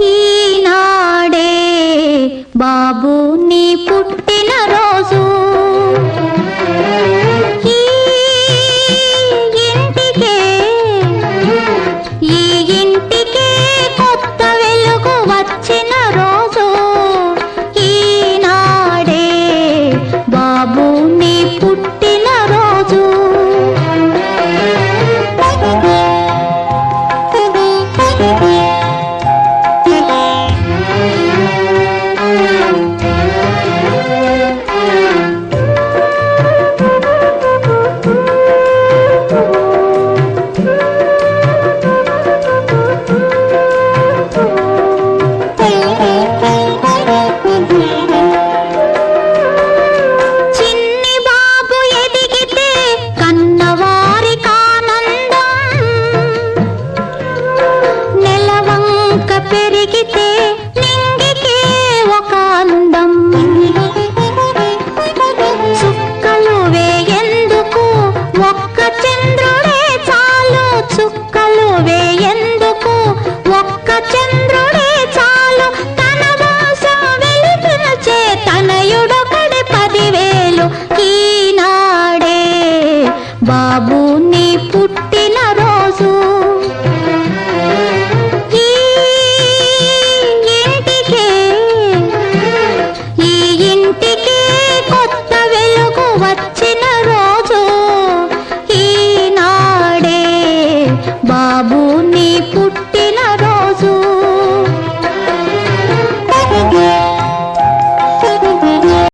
ఈనాడే బాబు నీ పుట్టిన రోజు, ఈ ఇంటికే కొత్త వెలుగు వచ్చిన రోజు, ఈనాడే బాబు నీ పుట్టిన రోజు. పెరిగితే నింగికే ఒక అందం, చుక్కలు వేయందుకు ఒక్క చంద్రుడే చాలు, చుక్కలు వేయందుకు ఒక్క చంద్రుడే చాలు, తన వంశం వెలిపించే తనయుడొకడి 10,000. ఈనాడే బాబు నీ పుట్టిన రోజు.